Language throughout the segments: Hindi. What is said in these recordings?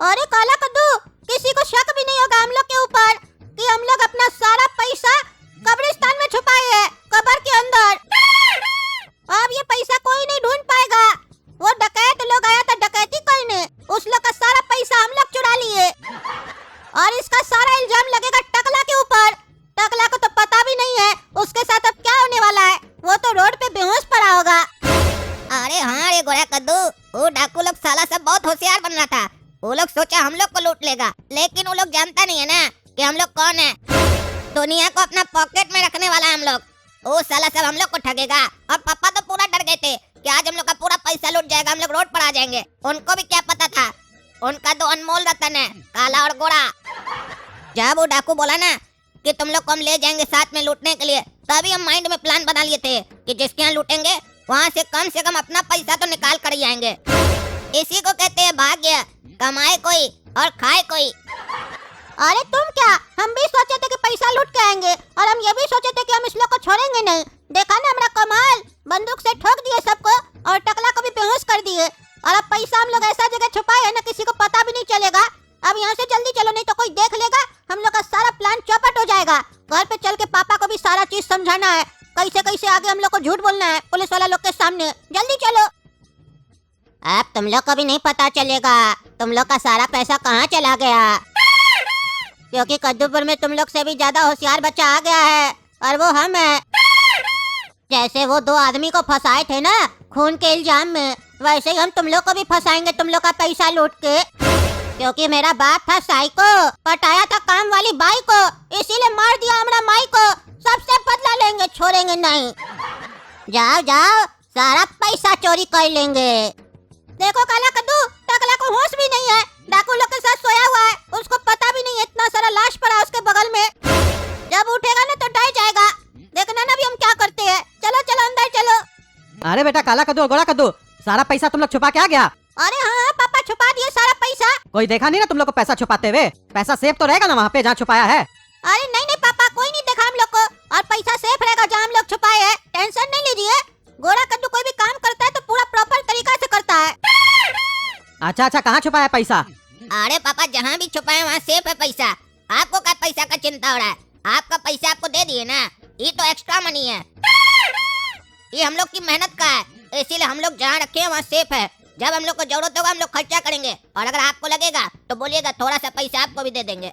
अरे काला कद्दू, किसी को शक भी नहीं होगा हम लोग के ऊपर कि हम लोग अपना सारा पैसा कब्रिस्तान में छुपाए हैं, कब्र के अंदर। अब ये पैसा कोई नहीं ढूंढ पाएगा। वो डकैत लोग आया था डकैती करने, उस लोग का सारा पैसा हम लोग चुरा लिए और इसका सारा इल्जाम लगेगा टकला के ऊपर। टकला को तो पता भी नहीं है उसके साथ अब क्या होने वाला है। वो तो रोड पे बेहोश पड़ा होगा। अरे हाँ रे गोरा कद्दू, वो डाकू लोग साला सब बहुत होशियार बन रहा था। वो लोग सोचा हम लोग को लूट लेगा, लेकिन वो लोग जानता नहीं है ना कि हम लोग कौन है। दुनिया को अपना पॉकेट में रखने वाला है हम लोग। वो साला सब हम लोग को ठगेगा और पापा तो पूरा डर गए थे कि आज हम लोग का पूरा पैसा लूट जाएगा, हम लोग रोड पर आ जाएंगे। उनको भी क्या पता था, उनका तो अनमोल रतन है काला और गोरा। जब वो डाकू बोला ना कि तुम लोग को हम ले जाएंगे साथ में लूटने के लिए, तभी हम माइंड में प्लान बना लिए थे कि जिसके यहाँ लूटेंगे वहाँ से कम अपना पैसा तो निकाल कर ही आएंगे। इसी को कहते हैं भाग्य, कमाए कोई और खाए कोई। अरे तुम क्या, हम भी सोचे थे कि पैसा लूट के आएंगे और हम ये भी सोचे थे कि हम इस लोग को छोड़ेंगे नहीं। देखा ना हमारा कमाल, बंदूक से ठोक दिए सबको और टकला को भी बेहोश कर दिए। और अब पैसा हम लोग ऐसा जगह छुपाए है ना, किसी को पता भी नहीं चलेगा। अब यहाँ से जल्दी चलो, नहीं तो कोई देख लेगा, हम लोग का सारा प्लान चौपट हो जाएगा। घर पे चल के पापा को भी सारा चीज समझाना है, कैसे कैसे आगे हम लोग को झूठ बोलना है पुलिस वाला लोग के सामने। जल्दी चलो। अब तुम लोग को भी नहीं पता चलेगा तुम लोग का सारा पैसा कहाँ चला गया, क्योंकि कद्दूपुर में तुम लोग से भी ज्यादा होशियार बच्चा आ गया है और वो हम है। जैसे वो दो आदमी को फंसाए थे ना खून के इल्जाम में, वैसे ही हम तुम लोग को भी फंसाएंगे तुम लोग का पैसा लूट के। क्योंकि मेरा बाप था साइको, पटाया था काम वाली बाई को, इसीलिए मार दिया हमारा माई को। सबसे बदला लेंगे, छोड़ेंगे नहीं। जाओ जाओ, सारा पैसा चोरी कर लेंगे। देखो काला कद्दू, टकला को होश भी नहीं है, डाकू लोग के साथ सोया हुआ है, उसको पता भी नहीं है इतना सारा लाश पड़ा है उसके बगल में। जब उठेगा ना तो डर जाएगा। देखना ना भी हम क्या करते हैं। चलो चलो अंदर चलो। अरे बेटा काला कद्दू और गोरा कद्दू, सारा पैसा तुम लोग छुपा के आ गया? अरे हाँ पापा, छुपा दिए सारा पैसा। कोई देखा नहीं ना तुम लोग को पैसा छुपाते हुए? पैसा सेफ तो रहेगा ना वहाँ पे जहाँ छुपाया है? अरे नहीं नहीं पापा, कोई नहीं देखा हम लोग को, और पैसा सेफ रहेगा जहाँ हम लोग छुपाए हैं। टेंशन नहीं लीजिए। गोरा कद्दू कोई भी काम करता है तो पूरा प्रॉपर तरीका से करता है। अच्छा अच्छा, कहाँ छुपाया पैसा? अरे पापा, जहाँ भी छुपाए वहाँ सेफ है पैसा। आपको क्या पैसा का चिंता हो रहा है? आपका पैसा आपको दे दिए ना, ये तो एक्स्ट्रा मनी है। ये हम लोग की मेहनत का है, इसीलिए हम लोग जहाँ रखे हैं वहाँ सेफ है। जब हम लोग को जरूरत होगा हम लोग खर्चा करेंगे, और अगर आपको लगेगा तो बोलिएगा, थोड़ा सा पैसा आपको भी दे देंगे।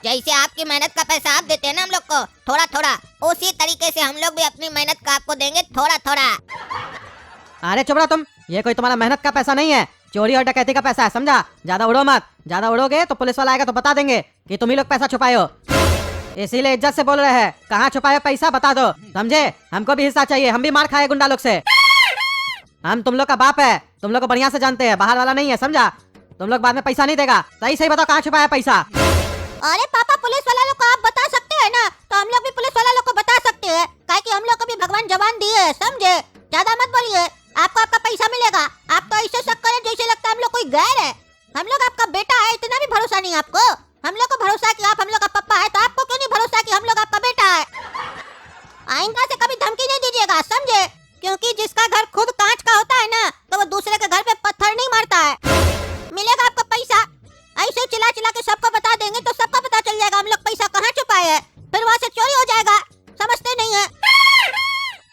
जैसे आपकी मेहनत का पैसा आप देते हैं ना हम लोग को थोड़ा थोड़ा, उसी तरीके से हम लोग भी अपनी मेहनत का आपको देंगे थोड़ा थोड़ा। अरे चुप रहो तुम, ये कोई तुम्हारा मेहनत का पैसा नहीं है, चोरी और डकैती का पैसा है, समझा? ज्यादा उड़ो मत, ज्यादा उड़ोगे तो पुलिस वाला आएगा तो बता देंगे कि तुम ही लोग पैसा छुपाए हो। इसीलिए इज्जत से बोल रहे हैं, कहाँ छुपाए पैसा बता दो, समझे? हमको भी हिस्सा चाहिए, हम भी मार खाए गुंडा लोग से। हम तुम लोग का बाप है, तुम लोग को बढ़िया से जानते हैं, बाहर वाला नहीं है, समझा? तुम लोग बाद में पैसा नहीं देगा। सही सही बताओ, कहाँ छुपाया पैसा? अरे पापा, पुलिस वाला लोग को आप बता सकते हैं ना, तो हम लोग भी पुलिस वाला लोग को बता सकते हैं, कि हम लोग को भी भगवान जवान दिए है, समझे? ज्यादा मत बोलिए, आपको आपका पैसा मिलेगा। आप तो ऐसे शक करें जैसे लगता है हम लोग कोई गैर है। हम लोग आपका बेटा है, इतना भी भरोसा नहीं आपको? हम लोग को भरोसा है कि आप हम लोग का पप्पा है, तो आपको क्यों नहीं भरोसा है कि हम लोग आपका बेटा है? आइंदा से कभी धमकी नहीं दीजिएगा, समझे? क्योंकि जिसका घर खुद कांच का होता है ना, तो वो दूसरे के घर पे पत्थर नहीं मारता है। मिलेगा आपका पैसा। ऐसे चिल्ला चिल्ला के सबको बता देंगे तो सबको पता चल जाएगा हम लोग पैसा कहाँ छुपाए हैं, फिर वहाँ से चोरी हो जाएगा। समझते नहीं है?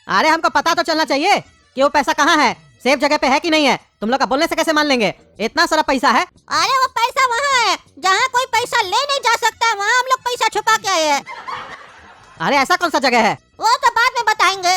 अरे हमको पता तो चलना चाहिए कि वो पैसा कहाँ है, सेफ जगह पे है कि नहीं है। तुम लोग का बोलने से कैसे मान लेंगे? इतना सारा पैसा है। अरे वो पैसा वहाँ है जहाँ कोई पैसा ले नहीं जा सकता, वहाँ हम लोग पैसा छुपा के आए हैं। अरे ऐसा कौन सा जगह है? वो तो बाद में बताएंगे,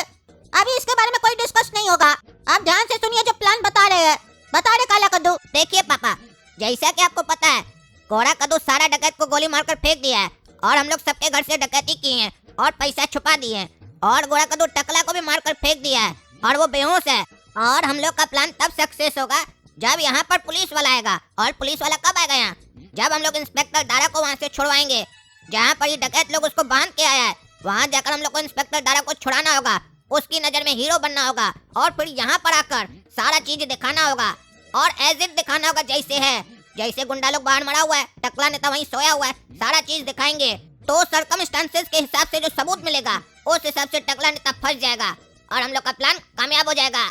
अभी इसके बारे में कोई डिस्कस नहीं होगा। आप ध्यान से सुनिए जो प्लान बता रहे हैं। बता रहे काला कद्दू। देखिए पापा, जैसा कि आपको पता है, गोरा कद्दू सारा डकैत को गोली मारकर फेंक दिया है, और हम लोग सबके घर से डकैती की है और पैसा छुपा दिए हैं, और गोरा कद्दू टकला को भी मारकर फेंक दिया है और वो बेहोश है। और हम लोग का प्लान तब सक्सेस होगा जब यहाँ पर पुलिस वाला आएगा। और पुलिस वाला कब आएगा यहाँ? जब हम लोग इंस्पेक्टर दारा को वहाँ से छुड़वाएंगे, जहाँ पर ये डकैत लोग उसको बांध के आया है, वहाँ जाकर हम लोग को इंस्पेक्टर दारा को छुड़ाना होगा, उसकी नजर में हीरो बनना होगा, और फिर यहाँ पर आकर सारा चीज दिखाना होगा और एज इट दिखाना होगा जैसे है। जैसे गुंडा लोग बाहर मरा हुआ है, टकला नेता वहीं सोया हुआ है, सारा चीज दिखाएंगे। तो सरकमस्टेंसेस के हिसाब से जो सबूत मिलेगा, उस हिसाब से टकला नेता फंस जाएगा और हम लोग का प्लान कामयाब हो जाएगा।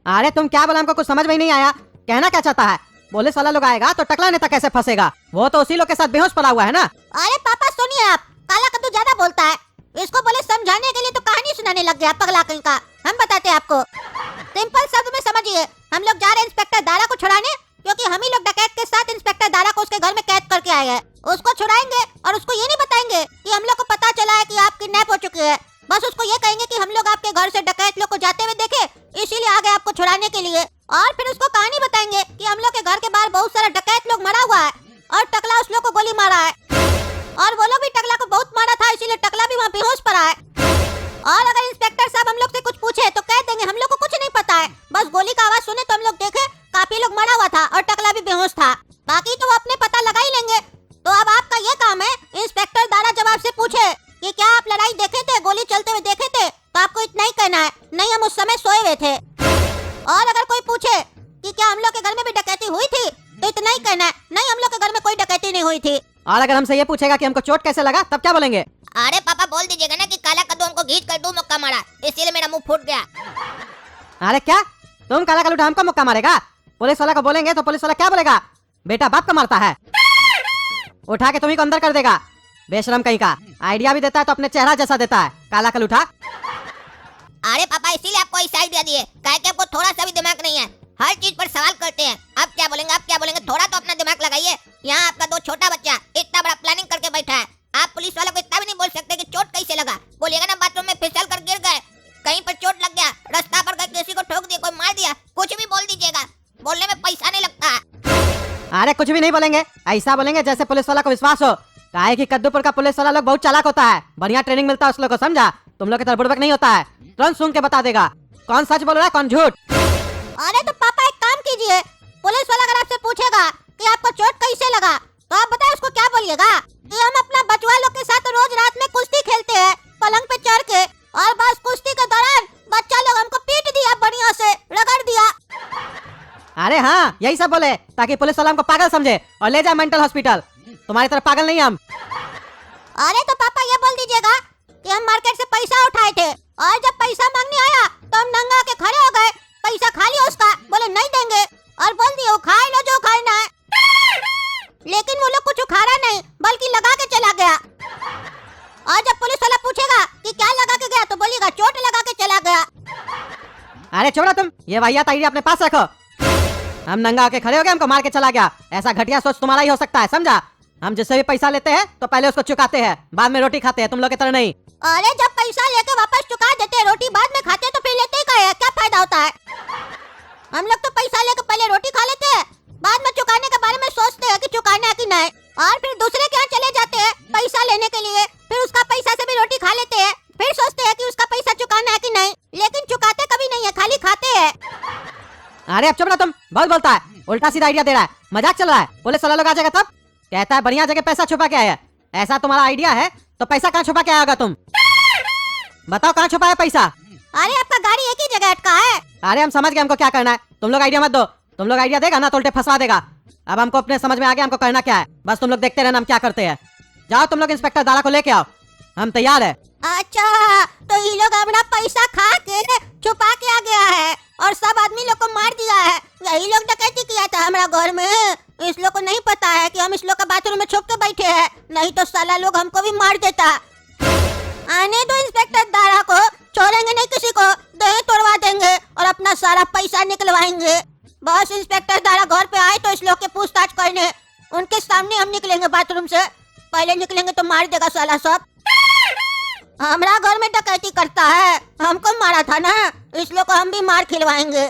अरे तुम क्या बोला, हमको कुछ समझ में ही नहीं आया। कहना क्या चाहता है? पुलिस वाला लोग आएगा तो टकला नेता कैसे फंसेगा? वो तो उसी लोग के साथ बेहोश पड़ा हुआ है ना। अरे पापा सुनिए, आप काला कद्दू ज्यादा बोलता है। इसको बोले समझाने के लिए तो कहानी सुनाने लग गया पगला कहीं का। हम बताते हैं आपको, सिंपल शब्द में समझिए। हम लोग जा रहे हैं इंस्पेक्टर दारा को छुड़ाने, क्योंकि हम ही लोग डकैत के साथ इंस्पेक्टर दारा को उसके घर में कैद करके आए हैं। उसको छुड़ाएंगे और उसको ये नहीं बताएंगे कि हम लोग को पता चला है कि आप किडनैप हो चुके हैं। बस उसको ये कहेंगे कि हम लोग आपके घर से डकैत लोग को जाते हुए देखे, इसीलिए आ गए आपको छुड़ाने के लिए। और फिर उसको कहानी बताएंगे कि हम लोग के घर के बाहर बहुत सारा डकैत लोग मरा हुआ है और टकला उस लोग को गोली मारा है, और वो लोग भी टकला को बहुत मारा था, इसीलिए टकला भी वहाँ बेहोश पड़ा है। और अगर इंस्पेक्टर साहब हम लोग से कुछ पूछे तो कह देंगे हम लोग को कुछ नहीं पता है, बस गोली का आवाज सुने तो हम लोग देखे काफी लोग मरा हुआ था और टकला भी बेहोश था। बाकी तो वो अपने पता लगा ही लेंगे। तो अब आपका ये काम है, इंस्पेक्टर दारा जब आपसे पूछे कि क्या आप लड़ाई देखे थे, गोली चलते हुए देखे थे, तो आपको इतना ही कहना है, नहीं हम उस समय सोए हुए थे। और अगर कोई पूछे कि क्या हम लोग के घर में भी डकैती हुई थी, तो इतना ही कहना है, नहीं हम लोग के घर में कोई डकैती नहीं हुई थी। और अगर हमसे ये पूछेगा कि हमको चोट कैसे लगा, तब क्या बोलेंगे? अरे पापा बोल दीजिएगा ना कि काला कद्दू हमको घींच कर 2 मुक्का मारा, इसीलिए मेरा मुंह फूट गया। अरे क्या तुम काला कलूटा हमको मुक्का मारेगा? पुलिस वाला को बोलेंगे तो पुलिस वाला क्या बोलेगा? बेटा बाप का मारता है, उठा के तुम्ही को अंदर कर देगा। बेशरम कहीं का, आइडिया भी देता है तो अपने चेहरा जैसा देता है, काला कलूठा। अरे पापा इसीलिए आपको ऐसा आइडिया दिए, काहे कि आपको थोड़ा सा भी दिमाग नहीं है, हर चीज पर सवाल करते हैं। आप क्या बोलेंगे, आप क्या बोलेंगे, थोड़ा तो अपना दिमाग लगाइए। यहाँ आपका 2 छोटा बच्चा इतना बड़ा प्लानिंग करके बैठा है, आप पुलिस वालों को इतना भी नहीं बोल सकते कि चोट कैसे लगा। बोलिएगा ना बाथरूम में फिसल कर गिर गए, कहीं पर चोट लग गया, रास्ता पर गए किसी को ठोक दिया, कोई मार दिया, कुछ भी बोल दीजिएगा, बोलने में पैसा नहीं लगता। अरे कुछ भी नहीं बोलेंगे, ऐसा बोलेंगे जैसे पुलिस वाला को विश्वास हो। काहे कि कद्दूपुर का पुलिस वाला लोग बहुत चालाक होता है, बढ़िया ट्रेनिंग मिलता है उस लोग को, समझा? तुम लोग की तरह बुड़बक नहीं होता है, तुरंत सुन के बता देगा कौन सच बोल रहा है कौन झूठ। अरे तो पापा एक काम कीजिए, पुलिस वाला अगर आपसे पूछेगा कि आपको चोट कैसे लगा, तो आप बताए उसको क्या बोलिएगा कि हम अपना बचवा लोग के साथ रोज रात में कुश्ती खेलते हैं पलंग पे चढ़ के, और बस कुश्ती के दौरान बच्चा लोग हमको पीट दिया, बढ़िया से रगड़ दिया। अरे हाँ यही सब बोले ताकि पुलिस वाला हमको पागल समझे और ले जाए मेंटल हॉस्पिटल। तुम्हारी तरह पागल नहीं हम। अरे तो पापा ये बोल दीजिएगा कि हम मार्केट से पैसा उठाए थे और जब पैसा मांगने आया तो हम नंगा के खड़े हो गए, पैसा खा लिया उसका, बोले नहीं देंगे, और बोल दिए उखाड़ लो जो उखाड़ना है। लेकिन वो लोग कुछ उखाड़ा नहीं बल्कि लगा के चला गया। और जब पुलिस वाला पूछेगा कि क्या लगा के गया, तो बोलिएगा चोट लगा के चला गया। अरे छोड़ो तुम, ये वाहियात आइडिया अपने पास रखो। हम नंगा होके खड़े हो गए, हमको मार के चला गया, ऐसा घटिया सोच तुम्हारा ही हो सकता है, समझा? हम जिससे भी पैसा लेते हैं तो पहले उसको चुकाते हैं, बाद में रोटी खाते हैं, तुम लोग की तरह नहीं। अरे जब पैसा लेके वापस चुका देते हैं, रोटी बाद में खाते, तो फिर लेते ही क्या है, क्या फायदा होता है? हम लोग तो पैसा लेके पहले रोटी खा लेते हैं, बाद में चुकाने के बारे में सोचते हैं कि चुकाना है कि नहीं, और फिर दूसरे के यहाँ चले जाते हैं पैसा लेने के लिए, फिर उसका पैसा से भी रोटी खा लेते हैं, फिर सोचते हैं कि उसका पैसा चुकाना है कि नहीं, लेकिन चुकाते कभी नहीं है, खाली खाते हैं। अरे अब चुप रहो तुम, बहुत बोलता है, उल्टा सीधा आइडिया दे रहा है, मजाक चल रहा है। पुलिस वाला लोग आ जाएगा तब कहता है बढ़िया जगह पैसा छुपा के आया। ऐसा तुम्हारा आइडिया है तो पैसा कहाँ छुपा के आया होगा तुम? बताओ कहाँ छुपा है पैसा? अरे आपका गाड़ी एक ही जगह अटका है। अरे हम समझ गए हमको क्या करना है, तुम लोग आइडिया मत दो। तुम लोग आइडिया देगा ना तो उल्टे फंसवा देगा। अब हमको अपने समझ में आ गया हमको करना क्या है, बस तुम लोग देखते रहना हम क्या करते हैं। जाओ तुम लोग इंस्पेक्टर दारा को लेके आओ, हम तैयार है। अच्छा तो ये लोग अपना पैसा खा के छुपा के आ गया है और सब आदमी लोग को मार दिया है। यही लोग डकैती किया था हमारा घर में। इस लोग को नहीं पता है कि हम इस लोग का बाथरूम में छुप के बैठे हैं, नहीं तो साला लोग हमको भी मार देता। आने दो इंस्पेक्टर दारा को, छोड़ेंगे नहीं किसी को, दही तोड़वा देंगे और अपना सारा पैसा निकलवाएंगे। बस इंस्पेक्टर दारा घर पे आए तो इस लोग के पूछताछ करने, उनके सामने हम निकलेंगे बाथरूम से, पहले निकलेंगे तो मार देगा साला सब। हमारा घर में डकैती करता है, हमको मारा था ना, इस लोग को हम भी मार खिलवाएंगे।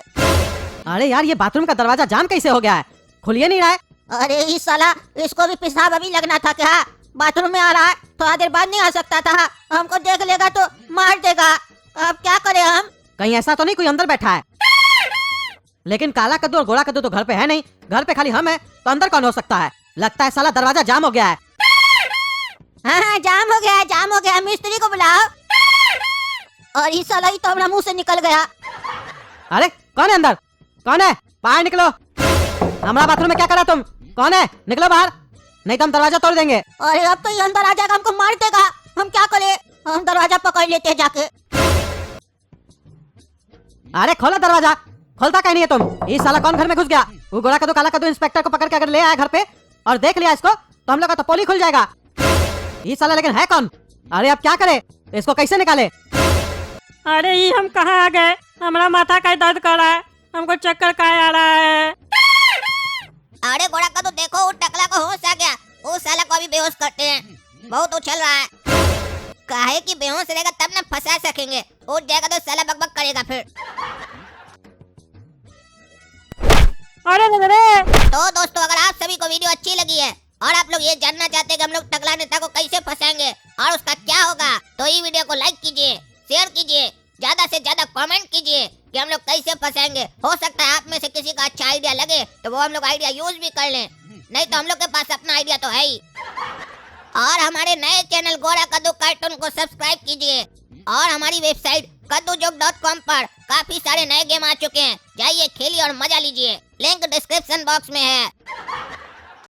अरे यार ये बाथरूम का दरवाजा जाम कैसे हो गया है, खुलिए नहीं रहा है। अरे इस साला इसको भी पेशाब अभी लगना था क्या? बाथरूम में आ रहा है, थोड़ा देर बाद नहीं आ सकता था, हमको देख लेगा तो मार देगा। अब क्या करें हम? कहीं ऐसा तो नहीं कोई अंदर बैठा है? लेकिन काला कद्दू और गोरा कद्दू तो घर पे है नहीं, घर पे खाली हम है, तो अंदर कौन हो सकता है? लगता है साला दरवाजा जाम हो गया है। हाँ जाम हो गया, जाम हो गया, मिस्त्री को बुलाओ। और इस साला ही तो हमारा मुंह से निकल गया। अरे कौन है अंदर, कौन है? बाहर निकलो, हमारा बाथरूम में क्या करा तुम? कौन है? निकलो बाहर, नहीं तो हम दरवाजा तोड़ देंगे। अरे अब तो ये अंदर आ जाएगा, हमको मार देगा, हम क्या करें? हम दरवाजा पकड़ लेते हैं जाके। अरे खोलो दरवाजा, खोलता कहीं नहीं है तुम? ये साला कौन घर में घुस गया? वो गोरा कद्दू काला कद्दू इंस्पेक्टर को पकड़ के अगर ले आया घर पे और देख लिया इसको तो हम लोग का तो पोली खुल जाएगा। ये साला लेकिन है कौन? अरे अब क्या करे, इसको कैसे निकाले? अरे ये हम कहाँ आ गए? हमारा माथा का दर्द कर रहा है, हमको चक्कर का आ रहा है। अरे गोरा कद्दू देखो, वो टकला को होश आ गया। वो साला को भी बेहोश करते हैं, बहुत उछल रहा है। काहे कि बेहोश रहेगा तब ना फंसा सकेंगे, उठ जाएगा तो साला बकबक करेगा फिर। अरे रे। तो दोस्तों, अगर आप सभी को वीडियो अच्छी लगी है और आप लोग ये जानना चाहते हैं कि हम लोग टकला नेता को कैसे फंसाएंगे और उसका क्या होगा, तो ये वीडियो को लाइक कीजिए, शेयर कीजिए, ज्यादा से ज्यादा कमेंट कीजिए कि हम लोग कैसे फंसाएंगे। हो सकता है आप में से किसी का अच्छा आइडिया लगे तो वो हम लोग आइडिया यूज भी कर लें, नहीं तो हम लोग के पास अपना आइडिया तो है ही। और हमारे नए चैनल गोरा कद्दू कार्टून को सब्सक्राइब कीजिए और हमारी वेबसाइट kaddujoke.com पर काफी सारे नए गेम आ चुके हैं, जाइए खेलिए और मजा लीजिए। लिंक डिस्क्रिप्शन बॉक्स में है।